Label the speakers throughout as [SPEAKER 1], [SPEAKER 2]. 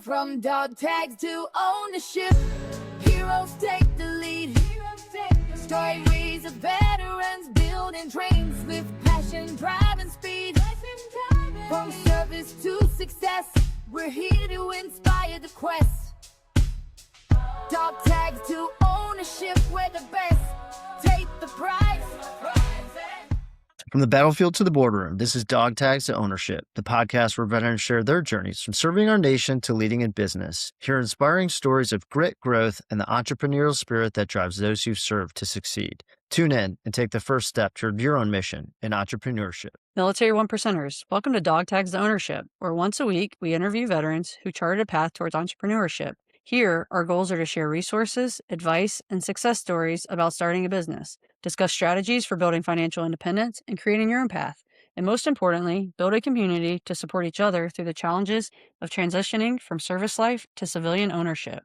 [SPEAKER 1] From dog tags to ownership, heroes take the lead. Stories of veterans building dreams with passion, drive, and speed. From service to success, we're here to inspire the quest. Dog tags to ownership, we're the best. Take the prize.
[SPEAKER 2] From the battlefield to the boardroom, this is Dog Tags to Ownership, the podcast where veterans share their journeys from serving our nation to leading in business. Hear inspiring stories of grit, growth, and the entrepreneurial spirit that drives those who serve to succeed. Tune in and take the first step toward your own mission in entrepreneurship.
[SPEAKER 3] Military One Percenters, welcome to Dog Tags to Ownership, where once a week we interview veterans who charted a path towards entrepreneurship. Here, our goals are to share resources, advice, and success stories about starting a business, discuss strategies for building financial independence and creating your own path, and most importantly, build a community to support each other through the challenges of transitioning from service life to civilian ownership.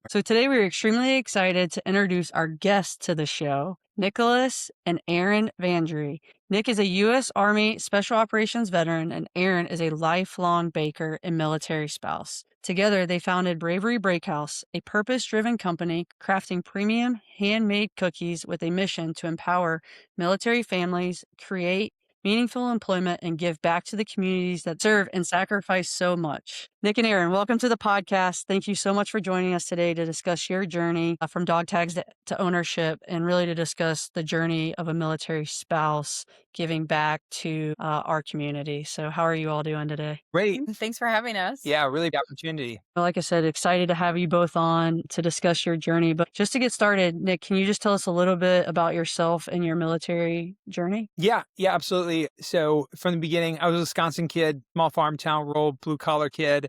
[SPEAKER 3] So today we're extremely excited to introduce our guests to the show, Nicholas and Erin Vandre. Nick is a U.S. Army Special Operations veteran, and Erin is a lifelong baker and military spouse. Together, they founded Bravory Bakehouse, a purpose-driven company crafting premium handmade cookies with a mission to empower military families, create meaningful employment, and give back to the communities that serve and sacrifice so much. Nic and Erin, welcome to the podcast. Thank you so much for joining us today to discuss your journey from dog tags to ownership, and really to discuss the journey of a military spouse giving back to our community. So how are you all doing today?
[SPEAKER 4] Great.
[SPEAKER 5] Thanks for having us.
[SPEAKER 4] Yeah, really the opportunity.
[SPEAKER 3] Well, like I said, excited to have you both on to discuss your journey. But just to get started, Nic, can you just tell us a little bit about yourself and your military journey?
[SPEAKER 4] Yeah, absolutely. So from the beginning, I was a Wisconsin kid, small farm town, rural blue collar kid.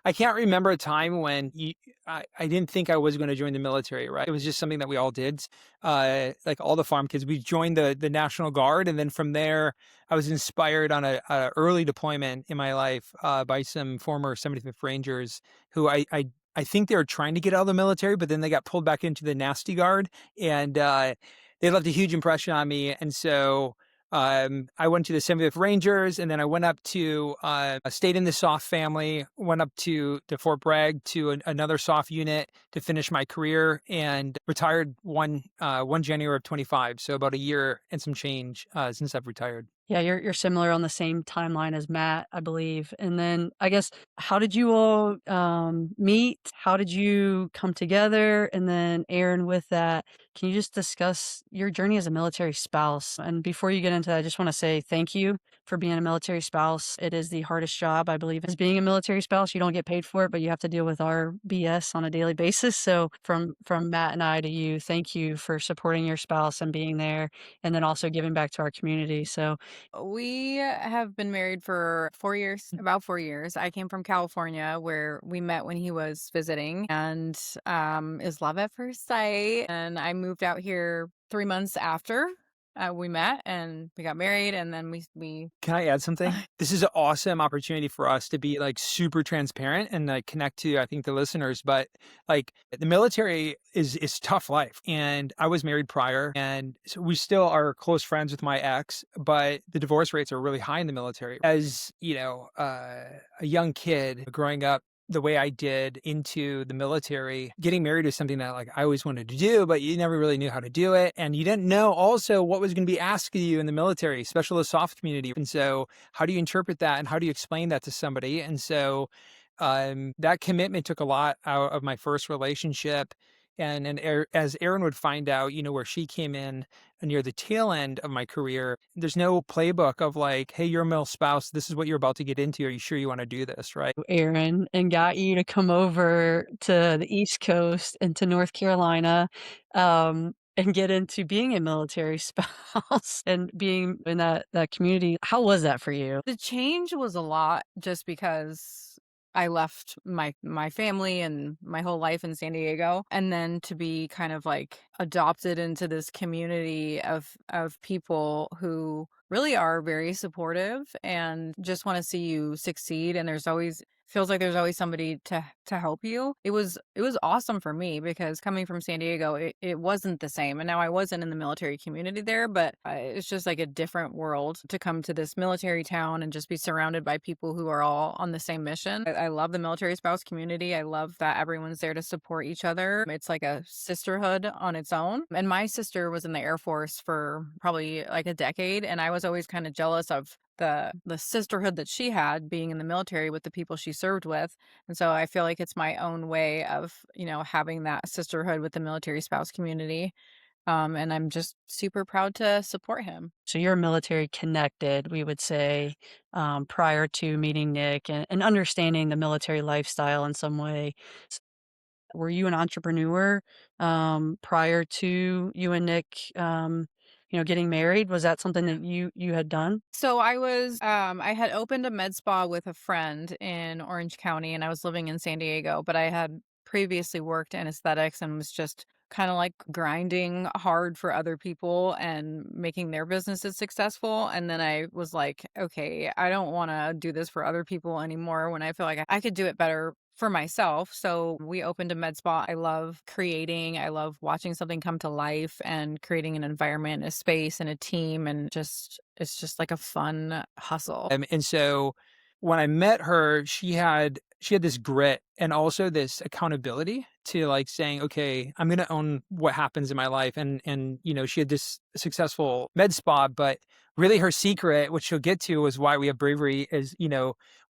[SPEAKER 4] I can't remember a time when I didn't think I was going to join the military, right? It was just something that we all did. Like all the farm kids, we joined the National Guard. And then from there, I was inspired on a early deployment in my life by some former 75th Rangers who I think they were trying to get out of the military, but then they got pulled back into the Nasty Guard, and they left a huge impression on me. And so I went to the 75th Rangers, and then I went up to, stayed in the SOF family, went up to Fort Bragg to another SOF unit to finish my career, and retired one January of 25. So about a year and some change since I've retired.
[SPEAKER 3] Yeah, you're similar on the same timeline as Matt, I believe. And then I guess, how did you all meet? How did you come together? And then Erin, with that, can you just discuss your journey as a military spouse? And before you get into that, I just want to say thank you for being a military spouse. It is the hardest job, I believe, as being a military spouse. You don't get paid for it, but you have to deal with our BS on a daily basis. So from Matt and I to you, thank you for supporting your spouse and being there, and then also giving back to our community. So
[SPEAKER 5] We have been married for 4 years, about 4 years. I came from California, where we met when he was visiting, and is love at first sight. And I moved out here 3 months after we met, and we got married, and then we
[SPEAKER 4] Can I add something? This is an awesome opportunity for us to be like super transparent and like connect to, I think, the listeners. But like the military is tough life. And I was married prior, and so we still are close friends with my ex, but the divorce rates are really high in the military. As you know, a young kid growing up the way I did into the military, getting married was something that like I always wanted to do, but you never really knew how to do it. And you didn't know also what was going to be asked of you in the military, especially the soft community. And so how do you interpret that, and how do you explain that to somebody? And so that commitment took a lot out of my first relationship. And as Erin would find out, where she came in near the tail end of my career, there's no playbook of like, hey, you're a male spouse, this is what you're about to get into. Are you sure you want to do this, right?
[SPEAKER 3] Erin, and got you to come over to the East Coast and to North Carolina, and get into being a military spouse and being in that community. How was that for you?
[SPEAKER 5] the change was a lot, just because I left my family and my whole life in San Diego, and then to be kind of like adopted into this community of people who really are very supportive and just want to see you succeed. And there's always feels like there's always somebody to help you. It was awesome for me because coming from San Diego, it wasn't the same. And now I wasn't in the military community there, but it's just like a different world to come to this military town and just be surrounded by people who are all on the same mission. I love the military spouse community. I love that everyone's there to support each other. It's like a sisterhood on its own. And my sister was in the Air Force for probably like a decade, and I was always kind of jealous of the sisterhood that she had being in the military with the people she served with. And so I feel like it's my own way of, having that sisterhood with the military spouse community. And I'm just super proud to support him.
[SPEAKER 3] So you're military connected, we would say, prior to meeting Nic and understanding the military lifestyle in some way. Were you an entrepreneur prior to you and Nic, getting married? Was that something that you had done?
[SPEAKER 5] So I had opened a med spa with a friend in Orange County, and I was living in San Diego, but I had previously worked in aesthetics and was just kind of like grinding hard for other people and making their businesses successful. And then I was like, okay, I don't want to do this for other people anymore when I feel like I could do it better for myself. So we opened a med spa. I love creating. I love watching something come to life and creating an environment, a space, and a team. And it's just like a fun hustle.
[SPEAKER 4] And so when I met her, she had this grit and also this accountability to like saying, okay, I'm going to own what happens in my life. And, she had this successful med spa, but really her secret, which she'll get to, was why we have Bravery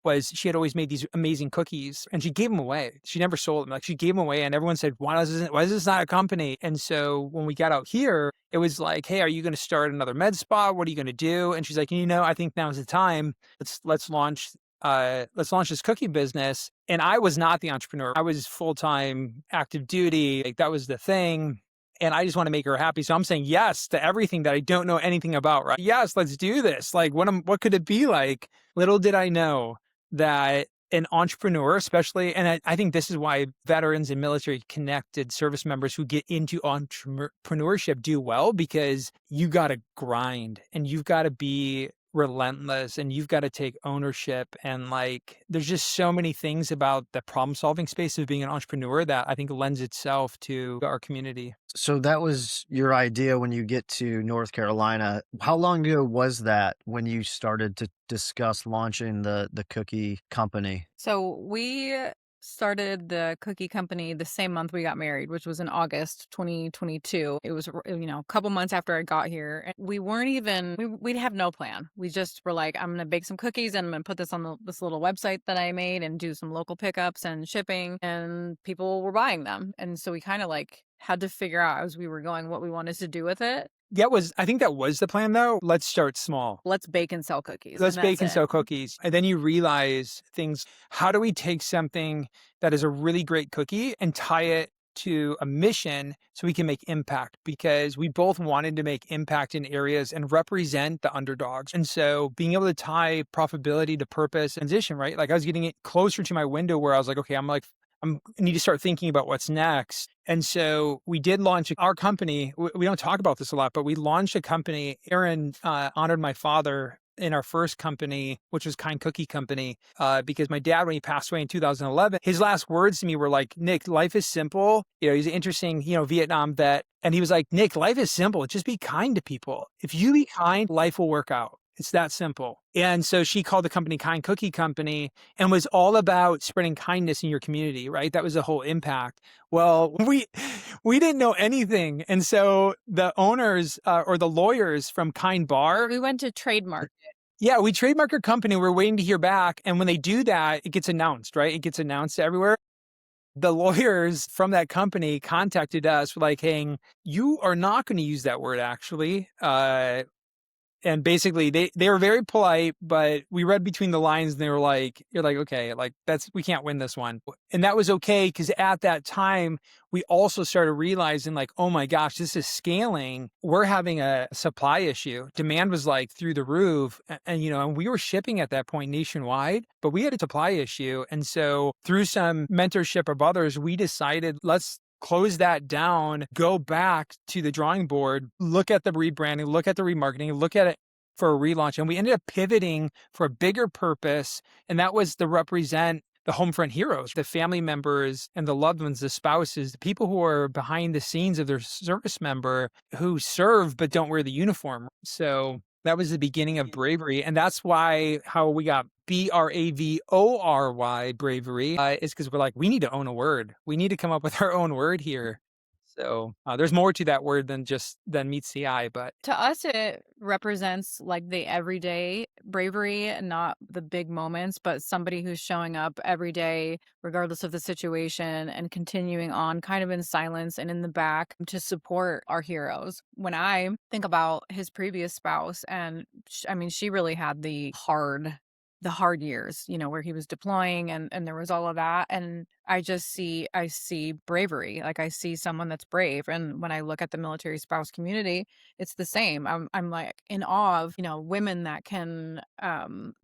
[SPEAKER 4] was she had always made these amazing cookies and she gave them away. She never sold them. Like she gave them away and everyone said, why is this not a company? And so when we got out here, it was like, hey, are you going to start another med spa? What are you going to do? And she's like, I think now's the time. Let's launch this cookie business. And I was not the entrepreneur. I was full-time active duty. Like that was the thing. And I just want to make her happy. So I'm saying yes to everything that I don't know anything about, right? Yes, let's do this. Like what could it be like? Little did I know that an entrepreneur, especially, and I think this is why veterans and military connected service members who get into entrepreneurship do well, because you got to grind and you've got to be relentless and you've got to take ownership. And like, there's just so many things about the problem solving space of being an entrepreneur that I think lends itself to our community.
[SPEAKER 2] So that was your idea when you get to North Carolina. How long ago was that when you started to discuss launching the cookie company?
[SPEAKER 5] So we started the cookie company the same month we got married, which was in August 2022. It was, a couple months after I got here. And we weren't even, we'd have no plan. We just were like, I'm going to bake some cookies and I'm going to put this on this little website that I made and do some local pickups and shipping, and people were buying them. And so we kind of like had to figure out as we were going what we wanted to do with it.
[SPEAKER 4] I think that was the plan though. Let's start small.
[SPEAKER 5] Let's bake and sell cookies.
[SPEAKER 4] Let's bake and sell cookies. And then you realize things. How do we take something that is a really great cookie and tie it to a mission so we can make impact? Because we both wanted to make impact in areas and represent the underdogs. And so being able to tie profitability to purpose and vision, right? Like I was getting it closer to my window where I was like, okay, I need to start thinking about what's next. And so we did launch our company. We don't talk about this a lot, but we launched a company. Erin honored my father in our first company, which was Kind Cookie Company, because my dad, when he passed away in 2011, his last words to me were like, Nic, life is simple. He's an interesting, Vietnam vet. And he was like, Nic, life is simple. Just be kind to people. If you be kind, life will work out. It's that simple. And so she called the company Kind Cookie Company and was all about spreading kindness in your community, right? That was the whole impact. Well, we didn't know anything. And so the owners or the lawyers from Kind Bar,
[SPEAKER 5] We went to trademark.
[SPEAKER 4] yeah, we trademark our company. We're waiting to hear back. And when they do that, it gets announced, right? It gets announced everywhere. The lawyers from that company contacted us like, hey, you are not going to use that word actually. And basically they were very polite, but we read between the lines and they were like, you're like, okay, like we can't win this one. And that was okay. Cause at that time we also started realizing like, oh my gosh, this is scaling. We're having a supply issue. Demand was like through the roof and we were shipping at that point nationwide, but we had a supply issue. And so through some mentorship of others, we decided let's close that down, go back to the drawing board, look at the rebranding, look at the remarketing, look at it for a relaunch. And we ended up pivoting for a bigger purpose. And that was to represent the home front heroes, the family members and the loved ones, the spouses, the people who are behind the scenes of their service member who serve but don't wear the uniform. So that was the beginning of Bravery. And that's why how we got Bravory, bravery, is because we're like, we need to own a word. We need to come up with our own word here. So there's more to that word than meets the eye. But
[SPEAKER 5] To us, it represents like the everyday bravery, not the big moments, but somebody who's showing up every day, regardless of the situation, and continuing on kind of in silence and in the back to support our heroes. When I think about his previous spouse, and I mean, she really had the hard years, where he was deploying and there was all of that. And I see bravery. Like I see someone that's brave. And when I look at the military spouse community, it's the same. I'm like in awe of, women that can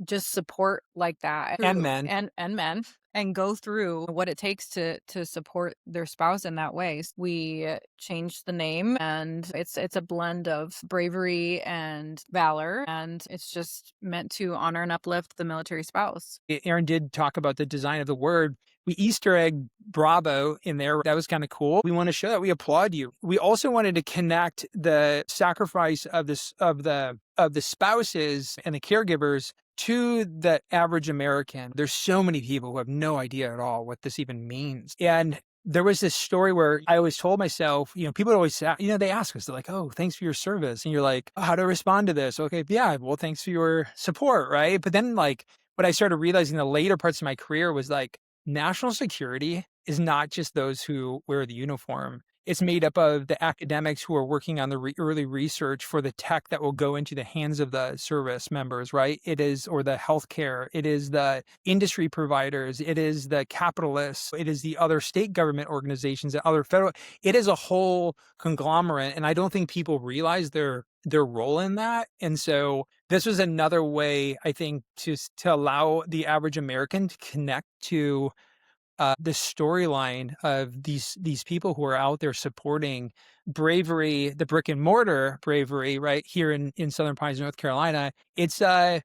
[SPEAKER 5] just support like that.
[SPEAKER 4] and men.
[SPEAKER 5] And men and go through what it takes to support their spouse in that way. We changed the name, and it's a blend of bravery and valor, and it's just meant to honor and uplift the military spouse.
[SPEAKER 4] Erin did talk about the design of the word. We Easter egg Bravo in there. That was kind of cool. We want to show that we applaud you. We also wanted to connect the sacrifice of the spouses and the caregivers to the average American. There's so many people who have no idea at all what this even means. And there was this story where I always told myself, people would always say, they ask us, they're like, oh, thanks for your service. And you're like, oh, how to respond to this? Okay, yeah, well, thanks for your support, right? But then like what I started realizing in the later parts of my career was like, national security is not just those who wear the uniform. It's made up of the academics who are working on the early research for the tech that will go into the hands of the service members, right? It is, or the healthcare. It is the industry providers. It is the capitalists. It is the other state government organizations, the other federal. It is a whole conglomerate. And I don't think people realize their role in that. And so this was another way, I think, to allow the average American to connect to the storyline of these people who are out there supporting bravery, the brick and mortar bravery, right here in Southern Pines, North Carolina. It's a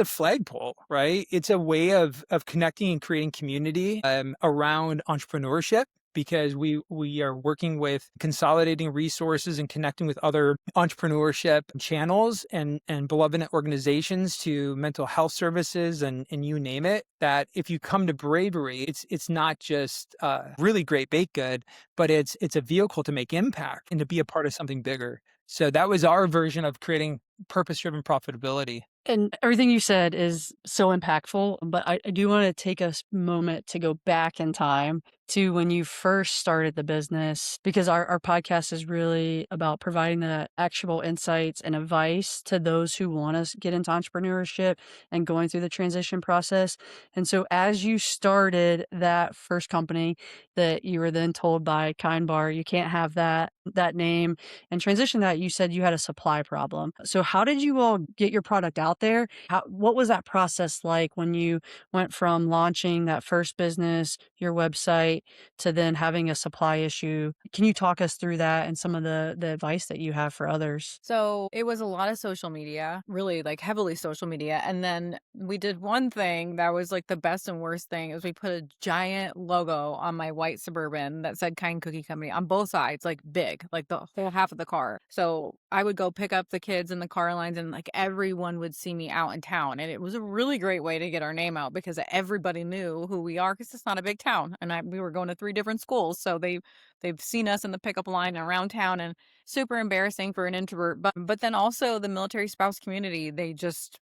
[SPEAKER 4] flagpole, right? It's a way of connecting and creating community around entrepreneurship, because we are working with consolidating resources and connecting with other entrepreneurship channels and benevolent organizations to mental health services and you name it. That if you come to Bravery, it's not just really great baked good, but it's a vehicle to make impact and to be a part of something bigger. So that was our version of creating purpose-driven profitability.
[SPEAKER 3] And everything you said is so impactful, but I do want to take a moment to go back in time to when you first started the business, because our podcast is really about providing the actionable insights and advice to those who want to get into entrepreneurship and going through the transition process. And so as you started that first company that you were then told by Kind Bar, you can't have that name, and transition that, you said you had a supply problem. So how did you all get your product out there? What was that process like when you went from launching that first business, your website, to then having a supply issue? Can you talk us through that and some of the advice that you have for others?
[SPEAKER 5] So it was a lot of social media, really like heavily social media. And then we did one thing that was like the best and worst thing, is we put a giant logo on my white Suburban that said Kind Cookie Company on both sides, like big, like the whole half of the car. So I would go pick up the kids in the car lines, and like everyone would see me out in town. And it was a really great way to get our name out, because everybody knew who we are, because it's not a big town. And we were going to 3 different schools. So they've seen us in the pickup line around town, and super embarrassing for an introvert. But then also the military spouse community, they just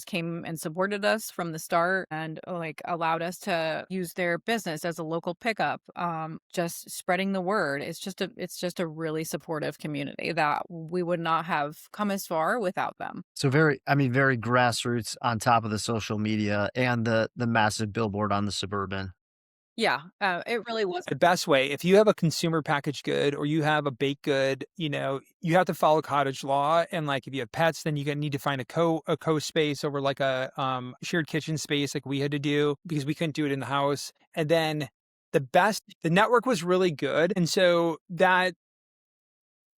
[SPEAKER 5] came and supported us from the start, and like allowed us to use their business as a local pickup. Just spreading the word. It's just a really supportive community that we would not have come as far without them.
[SPEAKER 2] So very grassroots on top of the social media and the massive billboard on the Suburban.
[SPEAKER 5] Yeah, it really was.
[SPEAKER 4] The best way, if you have a consumer packaged good or you have a baked good, you have to follow cottage law. And like if you have pets, then you need to find a co space over like a shared kitchen space, like we had to do, because we couldn't do it in the house. And then the network was really good. And so that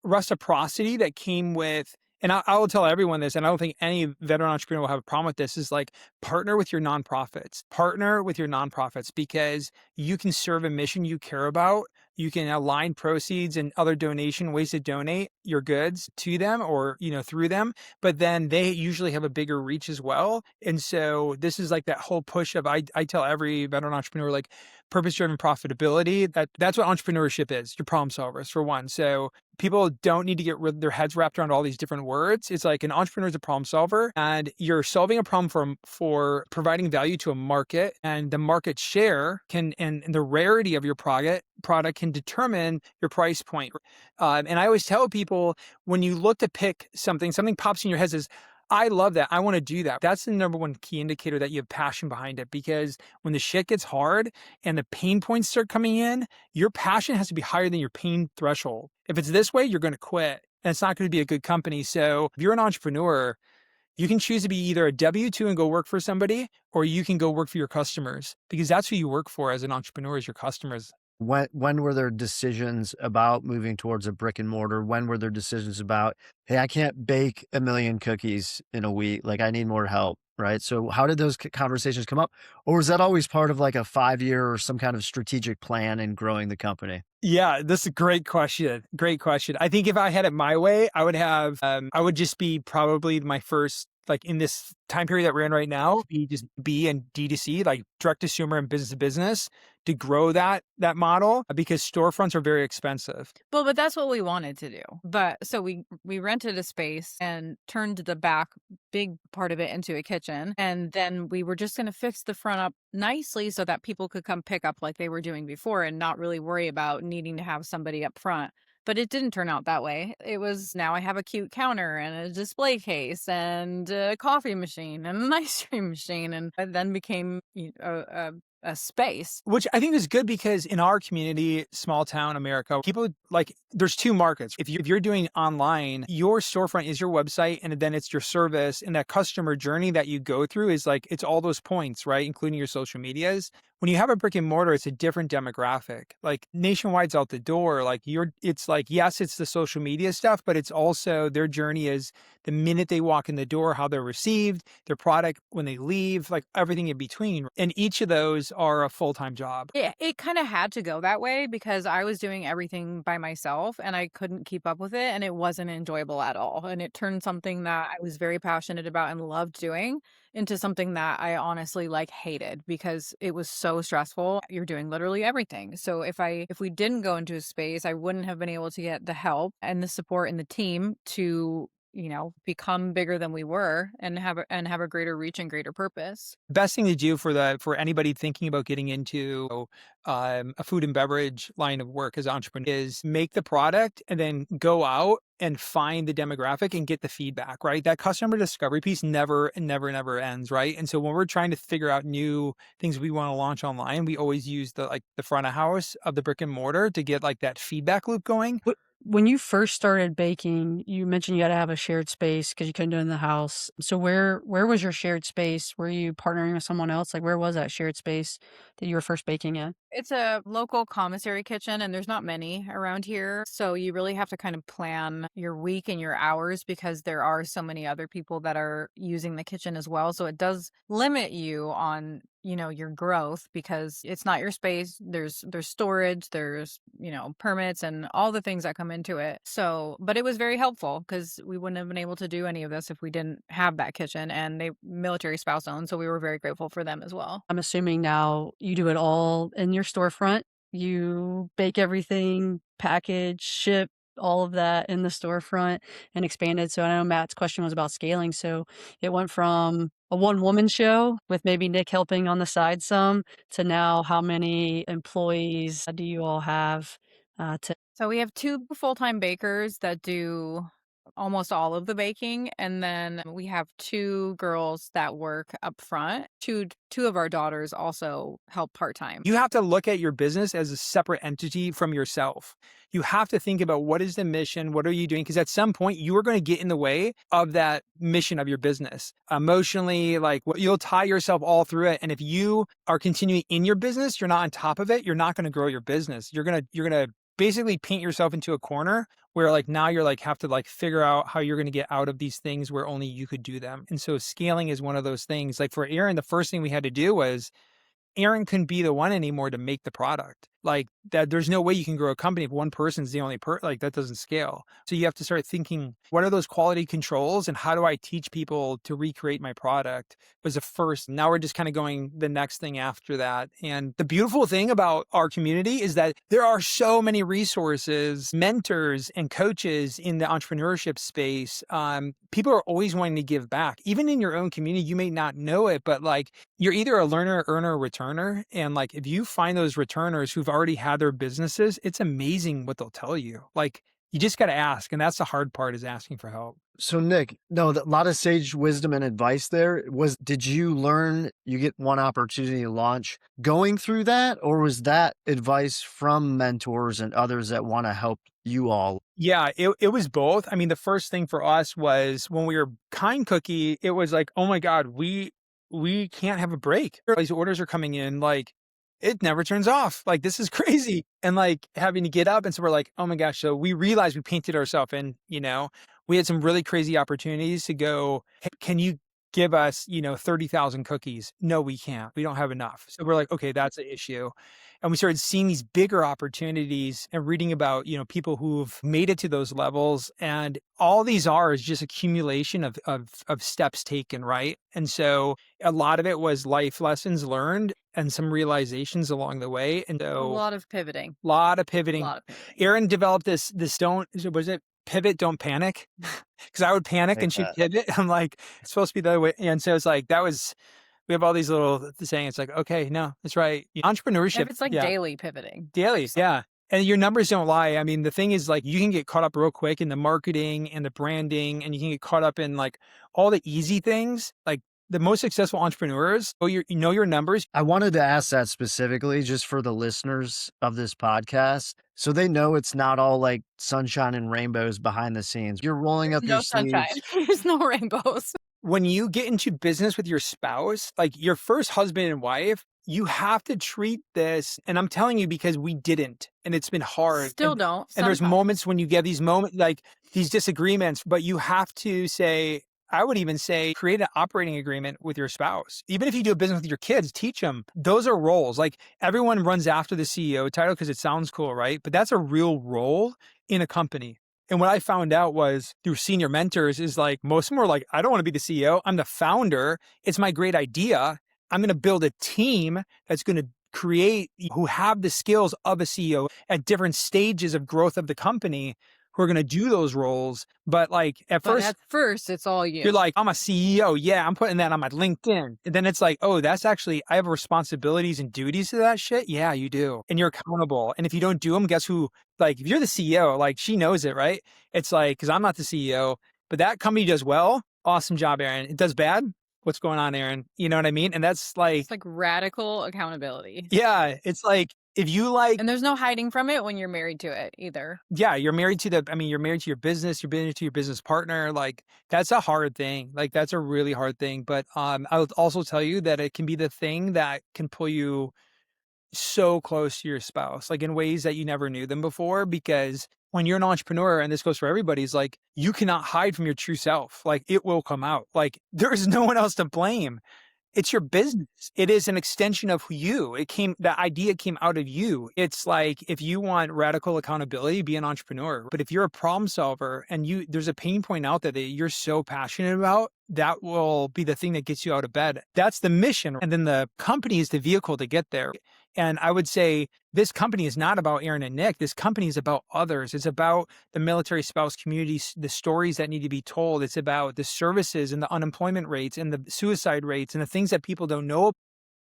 [SPEAKER 4] reciprocity that came with and I will tell everyone this, and I don't think any veteran entrepreneur will have a problem with this, is like partner with your nonprofits. Partner with your nonprofits because you can serve a mission you care about. You can align proceeds and other donation ways to donate your goods to them or, through them, but then they usually have a bigger reach as well. And so this is like that whole push of, I tell every veteran entrepreneur, like purpose-driven profitability, that's what entrepreneurship is. You're problem solvers for one. So people don't need to get their heads wrapped around all these different words. It's like an entrepreneur is a problem solver, and you're solving a problem for providing value to a market, and the market share and the rarity of your product can determine your price point. And I always tell people, when you look to pick something pops in your head, says, I love that. I want to do that. That's the number one key indicator that you have passion behind it, because when the shit gets hard and the pain points start coming in, your passion has to be higher than your pain threshold. If it's this way, you're going to quit, and it's not going to be a good company. So if you're an entrepreneur, you can choose to be either a W-2 and go work for somebody, or you can go work for your customers, because that's who you work for as an entrepreneur, is your customers.
[SPEAKER 2] When were there decisions about moving towards a brick and mortar? When were there decisions about, hey, I can't bake 1 million cookies in a week. Like, I need more help, right? So how did those conversations come up? Or was that always part of like a 5-year or some kind of strategic plan in growing the company?
[SPEAKER 4] Yeah, that's a great question. Great question. I think if I had it my way, I would have, I would just be probably my first, like in this time period that we're in right now, be just B and D2C, like direct to consumer and business to business, to grow that model, because storefronts are very expensive.
[SPEAKER 5] Well, but that's what we wanted to do. But so we rented a space and turned the back big part of it into a kitchen. And then we were just going to fix the front up nicely so that people could come pick up like they were doing before and not really worry about needing to have somebody up front. But it didn't turn out that way. It was, now I have a cute counter and a display case and a coffee machine and an ice cream machine, and it then became a space.
[SPEAKER 4] Which I think is good, because in our community, small town America, people like, there's two markets. If you're doing online, your storefront is your website, and then it's your service, and that customer journey that you go through is like, it's all those points, right? Including your social medias. When you have a brick and mortar, it's a different demographic. Like Nationwide's out the door. Like it's like, yes, it's the social media stuff, but it's also their journey is the minute they walk in the door, how they're received, their product when they leave, like everything in between. And each of those are a full-time job.
[SPEAKER 5] Yeah, it kind of had to go that way because I was doing everything by myself and I couldn't keep up with it, and it wasn't enjoyable at all. And it turned something that I was very passionate about and loved doing into something that I honestly hated, because it was so stressful. You're doing literally everything. So if we didn't go into a space, I wouldn't have been able to get the help and the support and the team to become bigger than we were and have a greater reach and greater purpose.
[SPEAKER 4] Best thing to do for anybody thinking about getting into a food and beverage line of work as an entrepreneur is make the product and then go out and find the demographic and get the feedback, right? That customer discovery piece never ends, right? And so when we're trying to figure out new things we want to launch online, we always use the front of house of the brick and mortar to get like that feedback loop going.
[SPEAKER 3] When you first started baking, you mentioned you had to have a shared space because you couldn't do it in the house. So where was your shared space? Were you partnering with someone else? Like, where was that shared space that you were first baking in?
[SPEAKER 5] It's a local commissary kitchen, and there's not many around here. So you really have to kind of plan your week and your hours, because there are so many other people that are using the kitchen as well. So it does limit you on your growth, because it's not your space. There's storage, there's permits and all the things that come into it. So, but it was very helpful, because we wouldn't have been able to do any of this if we didn't have that kitchen, and they military spouse owned, so we were very grateful for them as well.
[SPEAKER 3] I'm assuming now you do it all in your storefront. You bake everything, package, ship, all of that in the storefront, and expanded. So I know Matt's question was about scaling. So it went from a one-woman show with maybe Nic helping on the side some, to now how many employees do you all have?
[SPEAKER 5] So we have 2 full-time bakers that do almost all of the baking, and then we have 2 girls that work up front. Two of our daughters also help part-time.
[SPEAKER 4] You have to look at your business as a separate entity from yourself. You have to think about, what is the mission? What are you doing? Because at some point you are going to get in the way of that mission of your business. Emotionally, you'll tie yourself all through it. And if you are continuing in your business, you're not on top of it, you're not going to grow your business. You're going to basically paint yourself into a corner where like now you're like have to like figure out how you're going to get out of these things where only you could do them. And so scaling is one of those things. Like for Erin, the first thing we had to do was Erin couldn't be the one anymore to make the product. Like that, there's no way you can grow a company if one person's the only like that doesn't scale. So you have to start thinking, what are those quality controls and how do I teach people to recreate my product was the first. Now we're just kind of going the next thing after that. And the beautiful thing about our community is that there are so many resources, mentors and coaches in the entrepreneurship space. People are always wanting to give back. Even in your own community, you may not know it, but like you're either a learner, earner, returner. And like, if you find those returners who've already had their businesses, it's amazing what they'll tell you. Like, you just got to ask. And that's the hard part, is asking for help.
[SPEAKER 2] So Nic, no, a lot of sage wisdom and advice there. Did you learn you get one opportunity to launch going through that? Or was that advice from mentors and others that want to help you all?
[SPEAKER 4] Yeah, it was both. I mean, the first thing for us was when we were Kind Cookie, it was like, oh my God, we can't have a break. These orders are coming in, like it never turns off. Like, this is crazy. And like having to get up. And so we're like, oh my gosh. So we realized we painted ourselves in, we had some really crazy opportunities to go, hey, can you give us, 30,000 cookies? No, we can't. We don't have enough. So we're like, okay, that's an issue. And we started seeing these bigger opportunities and reading about, people who've made it to those levels. And all these are is just accumulation of steps taken, right? And so a lot of it was life lessons learned and some realizations along the way. And so
[SPEAKER 5] A lot of pivoting.
[SPEAKER 4] Erin developed this was it pivot, don't panic? Because I would panic and she'd pivot. I'm like, it's supposed to be the other way. And so it's like, we have all these little saying. It's like, okay, no, that's right. Entrepreneurship.
[SPEAKER 5] If it's like daily pivoting.
[SPEAKER 4] Daily, yeah. And your numbers don't lie. I mean, the thing is like, you can get caught up real quick in the marketing and the branding, and you can get caught up in like all the easy things. Like the most successful entrepreneurs, you know your numbers.
[SPEAKER 2] I wanted to ask that specifically just for the listeners of this podcast, so they know it's not all like sunshine and rainbows behind the scenes. You're rolling up your sleeves.
[SPEAKER 5] No sunshine. There's no rainbows.
[SPEAKER 4] When you get into business with your spouse, like your first husband and wife, you have to treat this, and I'm telling you because we didn't, and it's been hard.
[SPEAKER 5] Still don't.
[SPEAKER 4] And there's moments when you get these moments, like these disagreements, but you have to say, I would even say, create an operating agreement with your spouse. Even if you do a business with your kids, teach them. Those are roles. Like everyone runs after the CEO title because it sounds cool, right? But that's a real role in a company. And what I found out was through senior mentors is like, most of them are like, I don't want to be the CEO. I'm the founder. It's my great idea. I'm going to build a team that's going to create who have the skills of a CEO at different stages of growth of the company, who are going to do those roles. But like at first,
[SPEAKER 5] it's all you.
[SPEAKER 4] You're like, I'm a CEO. Yeah, I'm putting that on my LinkedIn. And then it's like, oh, that's actually, I have responsibilities and duties to that shit. Yeah, you do. And you're accountable. And if you don't do them, guess who? Like if you're the CEO, like she knows it, right? It's like, because I'm not the CEO, but that company does well. Awesome job, Erin. It does bad. What's going on, Erin? You know what I mean? And that's like,
[SPEAKER 5] it's like radical accountability.
[SPEAKER 4] Yeah. It's like, if you like,
[SPEAKER 5] and there's no hiding from it when you're married to it either.
[SPEAKER 4] Yeah, you're married to you're married to your business, you're married to your business partner. Like that's a hard thing. Like that's a really hard thing. But I would also tell you that it can be the thing that can pull you so close to your spouse, like in ways that you never knew them before. Because when you're an entrepreneur, and this goes for everybody, is like you cannot hide from your true self. Like it will come out. Like there's no one else to blame. It's your business. It is an extension of you. The idea came out of you. It's like, if you want radical accountability, be an entrepreneur. But if you're a problem solver and there's a pain point out there that you're so passionate about, that will be the thing that gets you out of bed. That's the mission. And then the company is the vehicle to get there. And I would say this company is not about Erin and Nic. This company is about others. It's about the military spouse community, the stories that need to be told. It's about the services and the unemployment rates and the suicide rates and the things that people don't know,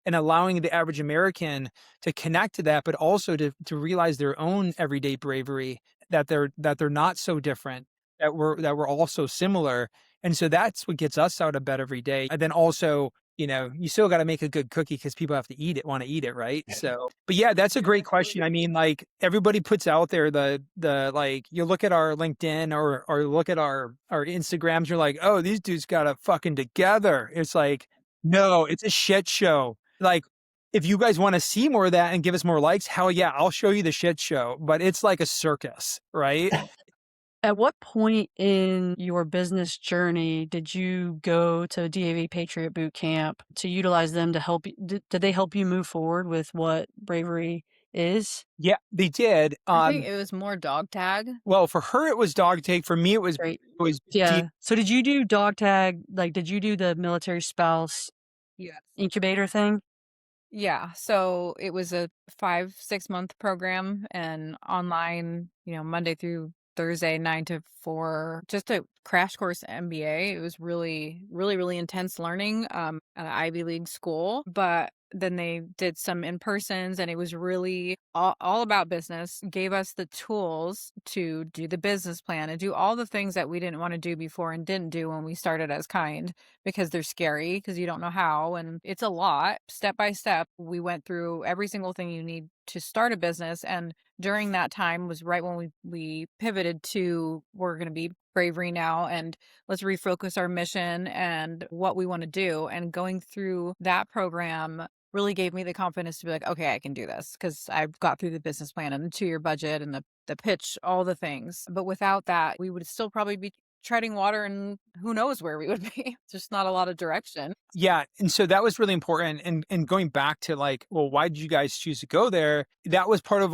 [SPEAKER 4] and allowing the average American to connect to that, but also to realize their own everyday bravery, that they're not so different, that we're all so similar. And so that's what gets us out of bed every day. And then also, you still got to make a good cookie because people have to want to eat it, right? So, but yeah, that's a great question. I mean, like everybody puts out there the like, you look at our LinkedIn or look at our Instagrams, you're like, oh, these dudes got it fucking together. It's like, no, it's a shit show. Like if you guys want to see more of that and give us more likes, hell yeah, I'll show you the shit show. But it's like a circus, right?
[SPEAKER 3] At what point in your business journey did you go to DAV Patriot Boot Camp to utilize them to help you? Did they help you move forward with what Bravery is?
[SPEAKER 4] Yeah, they did.
[SPEAKER 5] I think it was more dog tag.
[SPEAKER 4] Well, for her it was dog take. For me, it was
[SPEAKER 3] Great.
[SPEAKER 4] was
[SPEAKER 3] Yeah. So did you do dog tag? Like, did you do the military spouse
[SPEAKER 5] Yeah.
[SPEAKER 3] incubator thing?
[SPEAKER 5] Yeah. So it was a 5-6 month program and online, Monday through Thursday, 9 to 4, just a crash course MBA. It was really, really, really intense learning at an Ivy League school. But then they did some in persons and it was really all about business, gave us the tools to do the business plan and do all the things that we didn't want to do before and didn't do when we started as Kind because they're scary because you don't know how. And it's a lot. Step by step, we went through every single thing you need to start a business. And during that time was right when we pivoted to we're going to be Bravery now and let's refocus our mission and what we want to do. And going through that program really gave me the confidence to be like, okay, I can do this because I've got through the business plan and the 2-year budget and the pitch, all the things. But without that, we would still probably be treading water and who knows where we would be. Just not a lot of direction.
[SPEAKER 4] Yeah. And so that was really important. And going back to like, well, why did you guys choose to go there? That was part of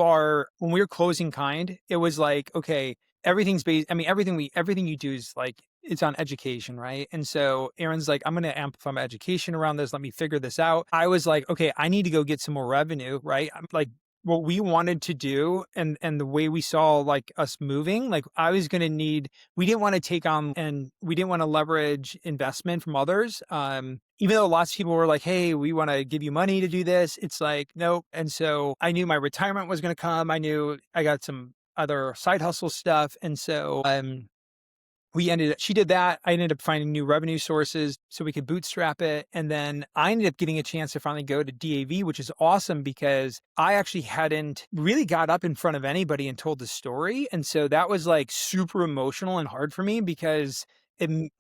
[SPEAKER 4] when we were closing Kind, it was like, okay, everything's based. I mean, everything you do is like, it's on education, right? And so Erin's like, I'm going to amplify my education around this. Let me figure this out. I was like, okay, I need to go get some more revenue, right? I'm like, what we wanted to do and the way we saw like us moving, like I was going to we didn't want to take on and we didn't want to leverage investment from others. Even though lots of people were like, hey, we want to give you money to do this. It's like, nope. And so I knew my retirement was going to come. I knew I got some other side hustle stuff. And so, she did that. I ended up finding new revenue sources so we could bootstrap it. And then I ended up getting a chance to finally go to DAV, which is awesome because I actually hadn't really got up in front of anybody and told the story. And so that was like super emotional and hard for me because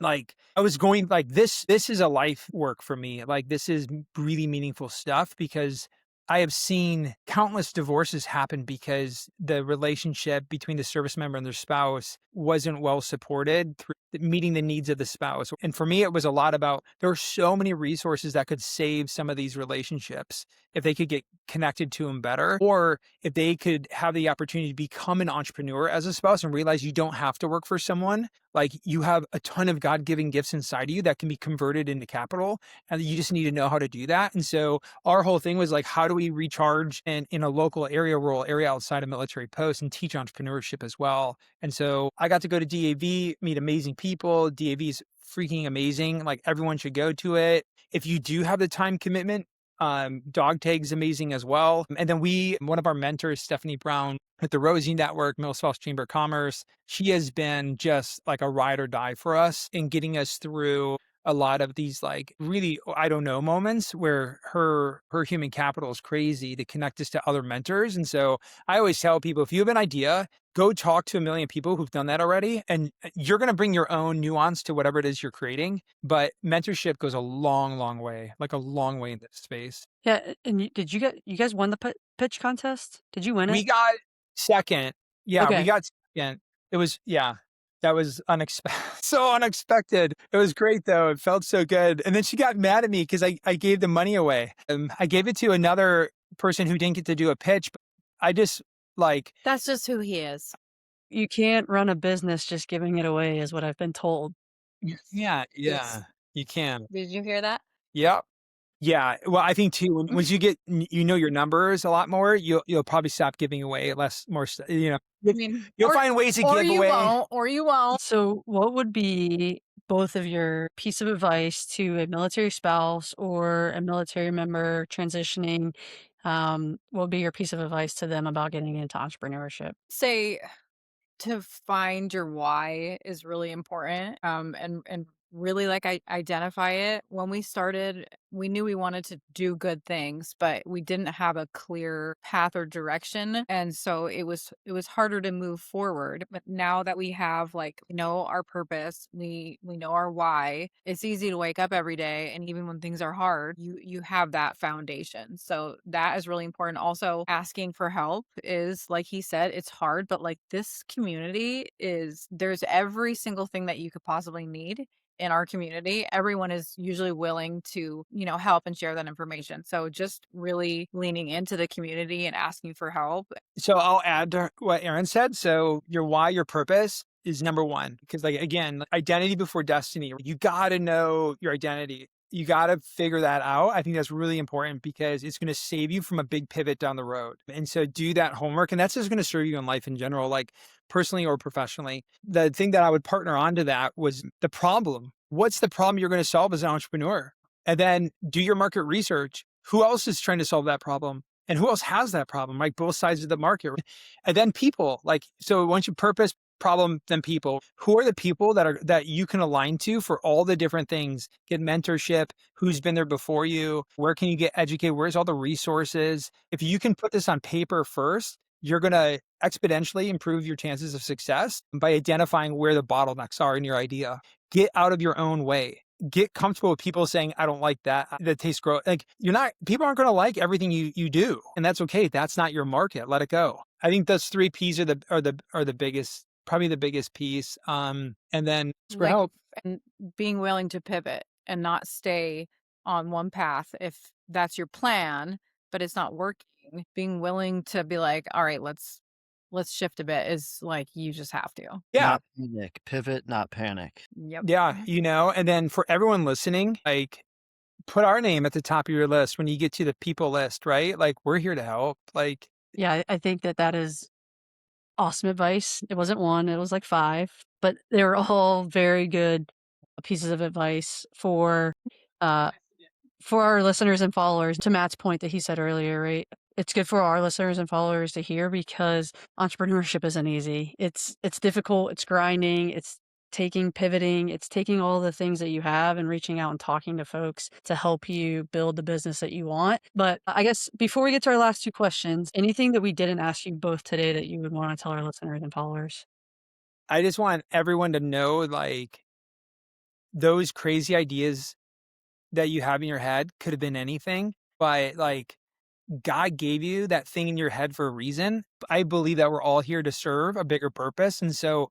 [SPEAKER 4] like I was going like this is a life work for me. Like this is really meaningful stuff because I have seen countless divorces happen because the relationship between the service member and their spouse wasn't well supported through meeting the needs of the spouse. And for me, it was a lot about there are so many resources that could save some of these relationships if they could get connected to them better, or if they could have the opportunity to become an entrepreneur as a spouse and realize you don't have to work for someone. Like you have a ton of God-given gifts inside of you that can be converted into capital, and you just need to know how to do that. And so our whole thing was like, how do we recharge in a local area, rural area outside of military posts and teach entrepreneurship as well? And so I got to go to DAV, meet amazing people. DAV is freaking amazing. Like everyone should go to it. If you do have the time commitment, Dog Tag's amazing as well. And then one of our mentors, Stephanie Brown at the Rosie Network, Middle South Chamber of Commerce, she has been just like a ride or die for us in getting us through a lot of these like really, I don't know, moments where her human capital is crazy to connect us to other mentors. And so I always tell people, if you have an idea, go talk to a million people who've done that already. And you're going to bring your own nuance to whatever it is you're creating. But mentorship goes a long, long way, like a long way in this space.
[SPEAKER 3] Yeah. And you guys won the pitch contest? Did you win it?
[SPEAKER 4] We got second. Yeah,
[SPEAKER 3] Okay.
[SPEAKER 4] we got second. It was, yeah. That was unexpected. So unexpected. It was great though. It felt so good. And then she got mad at me because I gave the money away. I gave it to another person who didn't get to do a pitch. But I just like.
[SPEAKER 5] That's just who he is.
[SPEAKER 3] You can't run a business just giving it away is what I've been told.
[SPEAKER 4] Yeah.
[SPEAKER 5] Yes.
[SPEAKER 4] You can.
[SPEAKER 5] Did you hear that?
[SPEAKER 4] Yep. Yeah. Well, I think too, once you get, your numbers a lot more, you'll probably stop giving away more stuff,
[SPEAKER 5] I mean,
[SPEAKER 4] you'll find ways to give away.
[SPEAKER 5] Or you won't.
[SPEAKER 3] So what would be both of your piece of advice to a military spouse or a military member transitioning? What would be your piece of advice to them about getting into entrepreneurship?
[SPEAKER 5] Say to find your why is really important. And really like identify it. When we started, we knew we wanted to do good things, but we didn't have a clear path or direction. And so it was harder to move forward. But now that we have like, we know our purpose, we know our why, it's easy to wake up every day. And even when things are hard, you have that foundation. So that is really important. Also, asking for help is, like he said, it's hard, but like this community there's every single thing that you could possibly need in our community. Everyone is usually willing to, help and share that information. So just really leaning into the community and asking for help.
[SPEAKER 4] So I'll add to what Erin said. So your why, your purpose is number one, because like, again, identity before destiny. You got to know your identity. You got to figure that out. I think that's really important because it's going to save you from a big pivot down the road. And so do that homework. And that's just going to serve you in life in general, like personally or professionally. The thing that I would partner onto that was the problem. What's the problem you're going to solve as an entrepreneur? And then do your market research. Who else is trying to solve that problem? And who else has that problem? Like both sides of the market. And then people, so once you purpose, problem, then people. Who are the people that you can align to for all the different things? Get mentorship. Who's been there before you? Where can you get educated? Where's all the resources? If you can put this on paper first, you're going to exponentially improve your chances of success by identifying where the bottlenecks are in your idea. Get out of your own way. Get comfortable with people saying, I don't like that. That tastes gross. Like people aren't going to like everything you do. And that's okay. That's not your market. Let it go. I think those 3 P's are the biggest, probably the biggest piece. And then for help.
[SPEAKER 5] And being willing to pivot and not stay on one path if that's your plan, but it's not working. Being willing to be like, all right, let's shift a bit is like, you just have to.
[SPEAKER 4] Yeah.
[SPEAKER 2] Not panic. Pivot, not panic.
[SPEAKER 5] Yep.
[SPEAKER 4] Yeah. And then for everyone listening, like put our name at the top of your list when you get to the people list, right? Like we're here to help. Like,
[SPEAKER 3] Yeah, I think that is awesome advice. It wasn't 1, it was like 5, but they were all very good pieces of advice for our listeners and followers. To Matt's point that he said earlier, right? It's good for our listeners and followers to hear because entrepreneurship isn't easy. It's difficult, it's grinding, it's pivoting, it's taking all the things that you have and reaching out and talking to folks to help you build the business that you want. But I guess before we get to our last 2 questions, anything that we didn't ask you both today that you would want to tell our listeners and followers?
[SPEAKER 4] I just want everyone to know, like, those crazy ideas that you have in your head could have been anything, but like God gave you that thing in your head for a reason. I believe that we're all here to serve a bigger purpose. And so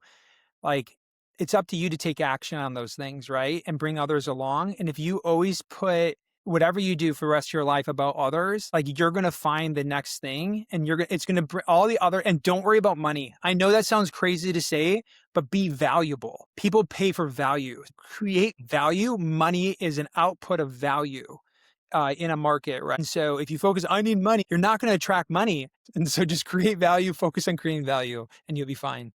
[SPEAKER 4] like it's up to you to take action on those things, right? And bring others along. And if you always put whatever you do for the rest of your life about others, like you're going to find the next thing and it's going to bring all the other, and don't worry about money. I know that sounds crazy to say, but be valuable. People pay for value. Create value. Money is an output of value in a market, right? And so if you focus, I need money, you're not going to attract money. And so just create value, focus on creating value, and you'll be fine.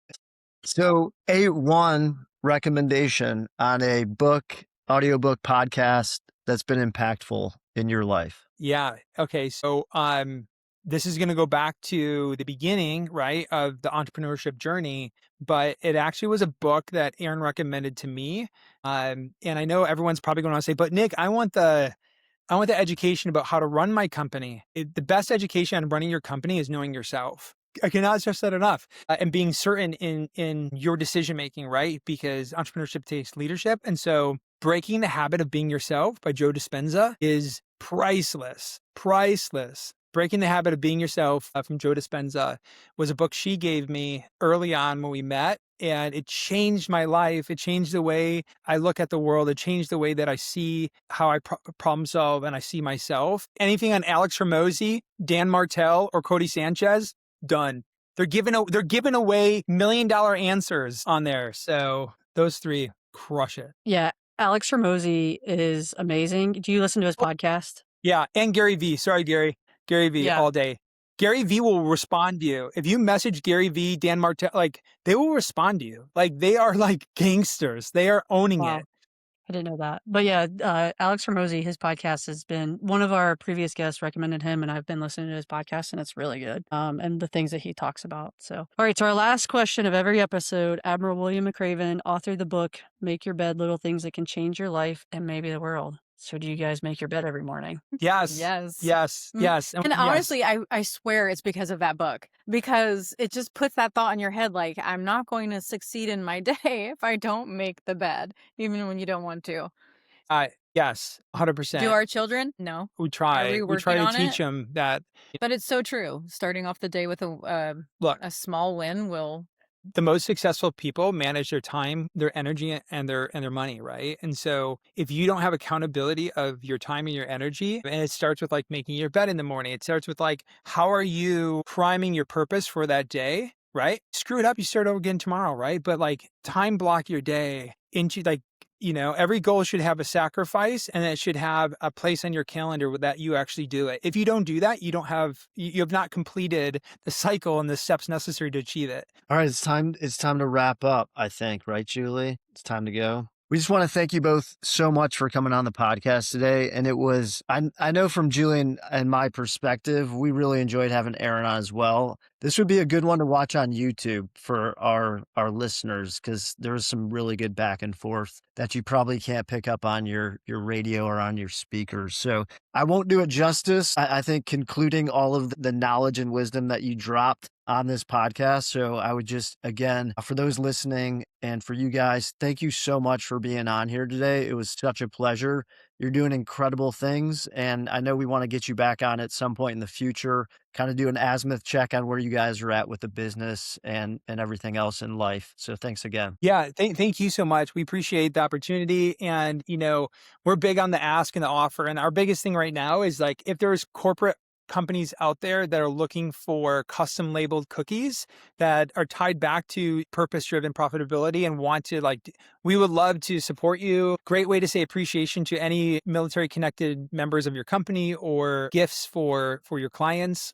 [SPEAKER 2] So A1 recommendation on a book, audiobook, podcast that's been impactful in your life.
[SPEAKER 4] Yeah. Okay. So this is going to go back to the beginning, right, of the entrepreneurship journey, but it actually was a book that Erin recommended to me. And I know everyone's probably going to say, but Nic, I want the education about how to run my company. The best education on running your company is knowing yourself. I cannot stress that enough. And being certain in your decision-making, right? Because entrepreneurship takes leadership. And so Breaking the Habit of Being Yourself by Joe Dispenza is priceless. Breaking the Habit of Being Yourself from Joe Dispenza was a book she gave me early on when we met. And it changed my life. It changed the way I look at the world. It changed the way that I see how I problem solve and I see myself. Anything on Alex Hormozy, Dan Martell, or Cody Sanchez, done. They're giving away $1 million answers on there. So those 3 crush it.
[SPEAKER 3] Yeah. Alex Hormozy is amazing. Do you listen to his podcast?
[SPEAKER 4] Yeah. And Gary Vee. Sorry, Gary. Gary Vee all day. Gary Vee will respond to you. If you message Gary Vee, Dan Martell, like they will respond to you. Like they are like gangsters. They are owning it.
[SPEAKER 3] I didn't know that. But yeah, Alex Hormozy, his podcast has been, one of our previous guests recommended him, and I've been listening to his podcast, and it's really good. And the things that he talks about. So, all right. So our last question of every episode, Admiral William McRaven authored the book, Make Your Bed, Little Things That Can Change Your Life and Maybe the World. So do you guys make your bed every morning?
[SPEAKER 4] Yes.
[SPEAKER 5] Yes.
[SPEAKER 4] Yes. Yes.
[SPEAKER 5] And
[SPEAKER 4] yes.
[SPEAKER 5] honestly, I swear it's because of that book, because it just puts that thought in your head, like, I'm not going to succeed in my day if I don't make the bed, even when you don't want to.
[SPEAKER 4] Yes, 100%.
[SPEAKER 5] Do our children? No.
[SPEAKER 4] We
[SPEAKER 5] Are
[SPEAKER 4] try.
[SPEAKER 5] we
[SPEAKER 4] We try
[SPEAKER 5] working
[SPEAKER 4] to
[SPEAKER 5] on
[SPEAKER 4] teach
[SPEAKER 5] it?
[SPEAKER 4] them that.
[SPEAKER 5] But it's so true. Starting off the day with
[SPEAKER 4] Look,
[SPEAKER 5] a small win will.
[SPEAKER 4] the most successful people manage their time, their energy, and their money, right? And so if you don't have accountability of your time and your energy, and it starts with like making your bed in the morning, it starts with like, how are you priming your purpose for that day, right? Screw it up, you start over again tomorrow, right? But like time block your day into like, every goal should have a sacrifice, and it should have a place on your calendar that you actually do it. If you don't do that, you have not completed the cycle and the steps necessary to achieve it.
[SPEAKER 2] All right, it's time to wrap up, I think, right, Julie? It's time to go. We just want to thank you both so much for coming on the podcast today. And it was, I know from Julian and my perspective, we really enjoyed having Erin on as well. This would be a good one to watch on YouTube for our listeners, because there's some really good back and forth that you probably can't pick up on your radio or on your speakers. So I won't do it justice. I think concluding all of the knowledge and wisdom that you dropped on this podcast. So I would just, again, for those listening and for you guys, thank you so much for being on here today. It was such a pleasure. You're doing incredible things. And I know we want to get you back on at some point in the future, kind of do an azimuth check on where you guys are at with the business and everything else in life. So thanks again.
[SPEAKER 4] Yeah, thank you so much. We appreciate the opportunity. And, we're big on the ask and the offer. And our biggest thing right now is like, if there's corporate companies out there that are looking for custom labeled cookies that are tied back to purpose-driven profitability and want to we would love to support you. Great way to say appreciation to any military connected members of your company, or gifts for your clients.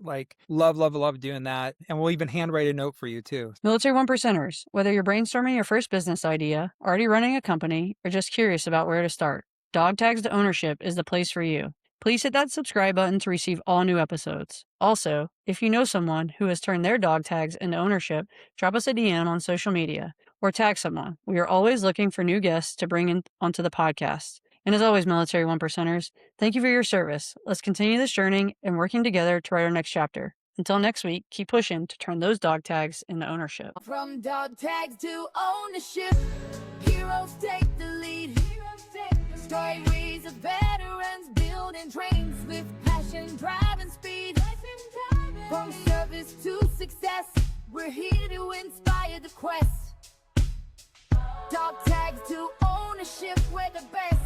[SPEAKER 4] Love doing that. And we'll even handwrite a note for you too.
[SPEAKER 3] Military One Percenters, whether you're brainstorming your first business idea, already running a company, or just curious about where to start, Dog Tags to Ownership is the place for you. Please hit that subscribe button to receive all new episodes. Also, if you know someone who has turned their dog tags into ownership, drop us a DM on social media or tag someone. We are always looking for new guests to bring in onto the podcast. And as always, Military One Percenters, thank you for your service. Let's continue this journey and working together to write our next chapter. Until next week, keep pushing to turn those dog tags into ownership.
[SPEAKER 1] From dog tags to ownership, heroes take the lead. Stories of veterans building dreams with passion, drive, and speed. From service to success, we're here to inspire the quest. Dog tags to ownership, we're the best.